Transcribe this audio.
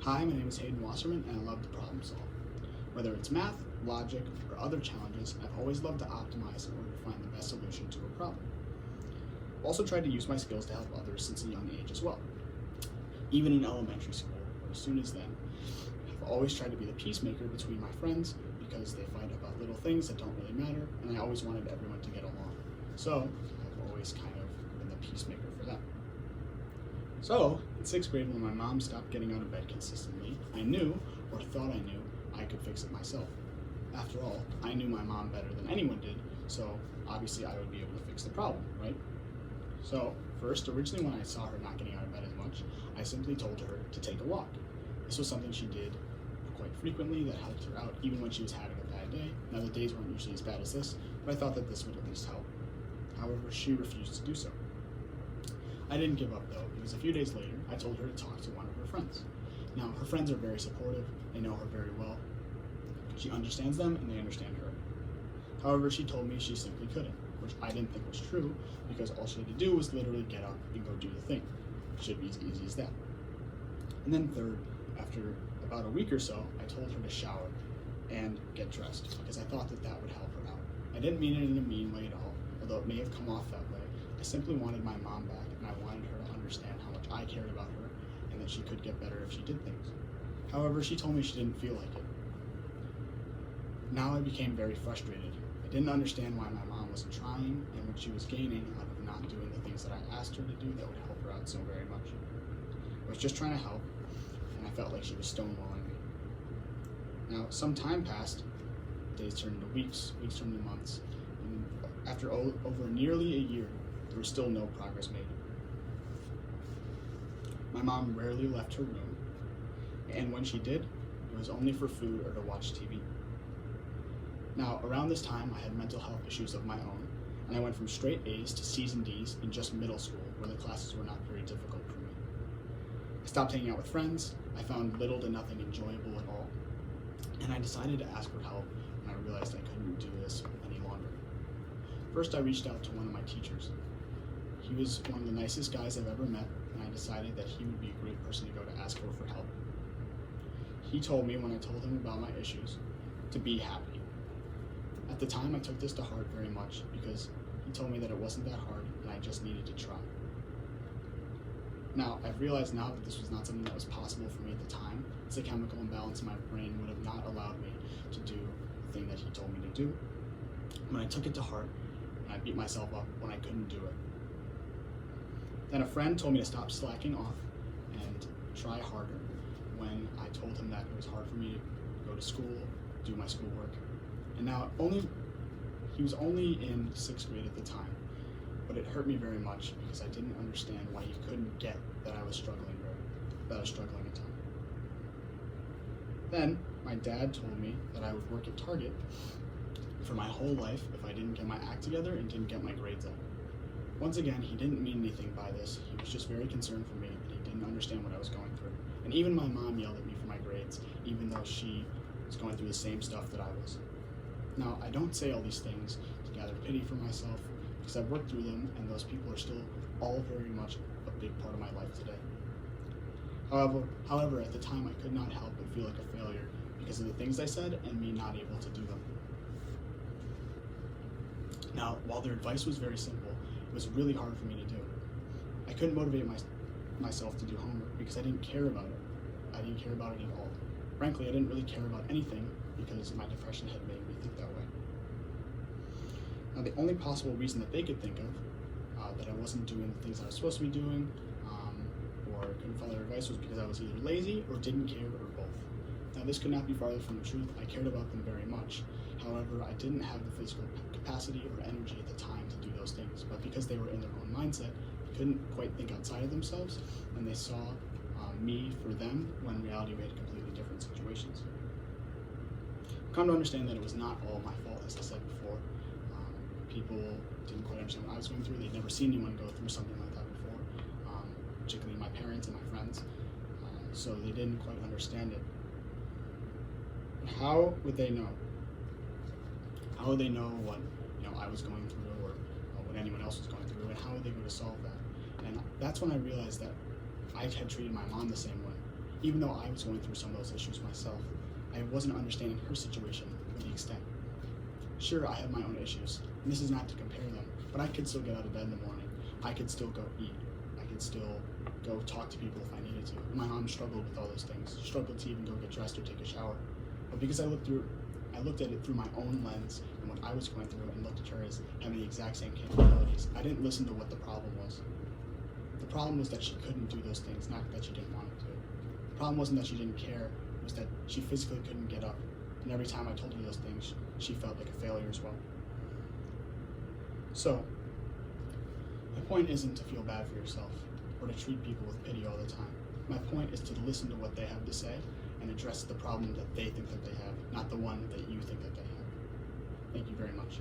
Hi, my name is Hayden Wasserman, and I love to problem solve. Whether it's math, logic, or other challenges, I've always loved to optimize in order to find the best solution to a problem. I've also tried to use my skills to help others since a young age as well. Even in elementary school, or as soon as then, I've always tried to be the peacemaker between my friends because they fight about little things that don't really matter, and I always wanted everyone to get along. So, I've always kind of been the peacemaker for them. So, in 6th grade, when my mom stopped getting out of bed consistently, I knew, or thought I knew, I could fix it myself. After all, I knew my mom better than anyone did, so obviously I would be able to fix the problem, right? So, first, originally when I saw her not getting out of bed as much, I simply told her to take a walk. This was something she did quite frequently that helped her out, even when she was having a bad day. Now, the days weren't usually as bad as this, but I thought that this would at least help. However, she refused to do so. I didn't give up though, because a few days later, I told her to talk to one of her friends. Now, her friends are very supportive, they know her very well. She understands them and they understand her. However, she told me she simply couldn't, which I didn't think was true, because all she had to do was literally get up and go do the thing. It should be as easy as that. And then third, after about a week or so, I told her to shower and get dressed, because I thought that that would help her out. I didn't mean it in a mean way at all, although it may have come off that way. I simply wanted my mom back, and I wanted her to understand how much I cared about her and that she could get better if she did things. However, she told me she didn't feel like it. Now I became very frustrated. I didn't understand why my mom wasn't trying and what she was gaining out of not doing the things that I asked her to do that would help her out so very much. I was just trying to help, and I felt like she was stonewalling me. Now, some time passed, days turned into weeks, weeks turned into months, and after over nearly a year, there was still no progress made. My mom rarely left her room, and when she did, it was only for food or to watch TV. Now, around this time, I had mental health issues of my own, and I went from straight A's to C's and D's in just middle school, where the classes were not very difficult for me. I stopped hanging out with friends, I found little to nothing enjoyable at all, and I decided to ask for help when I realized I couldn't do this any longer. First, I reached out to one of my teachers. He was one of the nicest guys I've ever met, and I decided that he would be a great person to go to ask for help. He told me when I told him about my issues to be happy. At the time, I took this to heart very much because he told me that it wasn't that hard and I just needed to try. Now, I've realized now that this was not something that was possible for me at the time, as a chemical imbalance in my brain would have not allowed me to do the thing that he told me to do. When I took it to heart, and I beat myself up when I couldn't do it. Then a friend told me to stop slacking off and try harder when I told him that it was hard for me to go to school, do my schoolwork. And now he was only in 6th grade at the time, but it hurt me very much because I didn't understand why he couldn't get that I was struggling at time. Then my dad told me that I would work at Target for my whole life if I didn't get my act together and didn't get my grades up. Once again, he didn't mean anything by this. He was just very concerned for me and he didn't understand what I was going through. And even my mom yelled at me for my grades, even though she was going through the same stuff that I was. Now, I don't say all these things to gather pity for myself, because I've worked through them, and those people are still all very much a big part of my life today. However, at the time, I could not help but feel like a failure because of the things I said and me not able to do them. Now, while their advice was very simple, it was really hard for me to do. I couldn't motivate myself to do homework because I didn't care about it. I didn't care about it at all. Frankly, I didn't really care about anything because my depression had made me think that way. Now, the only possible reason that they could think of that I wasn't doing the things I was supposed to be doing or couldn't follow their advice was because I was either lazy or didn't care or both. Now, this could not be farther from the truth. I cared about them very much. However, I didn't have the physical capacity or energy at the time to do those things, but because they were in their own mindset, they couldn't quite think outside of themselves, and they saw me for them when in reality we had completely different situations. I've come to understand that it was not all my fault, as I said before. People didn't quite understand what I was going through. They'd never seen anyone go through something like that before, particularly my parents and my friends, so they didn't quite understand it. And how would they know? How would they know what I was going through or what anyone else was going through, and how would they go to solve that? And that's when I realized that I had treated my mom the same way. Even though I was going through some of those issues myself, I wasn't understanding her situation to the extent. Sure, I have my own issues, and this is not to compare them, but I could still get out of bed in the morning. I could still go eat. I could still go talk to people if I needed to. My mom struggled with all those things, struggled to even go get dressed or take a shower. But because I looked at it through my own lens and what I was going through and looked at her as having the exact same capabilities, I didn't listen to what the problem was. The problem was that she couldn't do those things, not that she didn't want to. The problem wasn't that she didn't care, it was that she physically couldn't get up. And every time I told her those things, she felt like a failure as well. So, my point isn't to feel bad for yourself or to treat people with pity all the time. My point is to listen to what they have to say and address the problem that they think that they have, not the one that you think that they have. Thank you very much.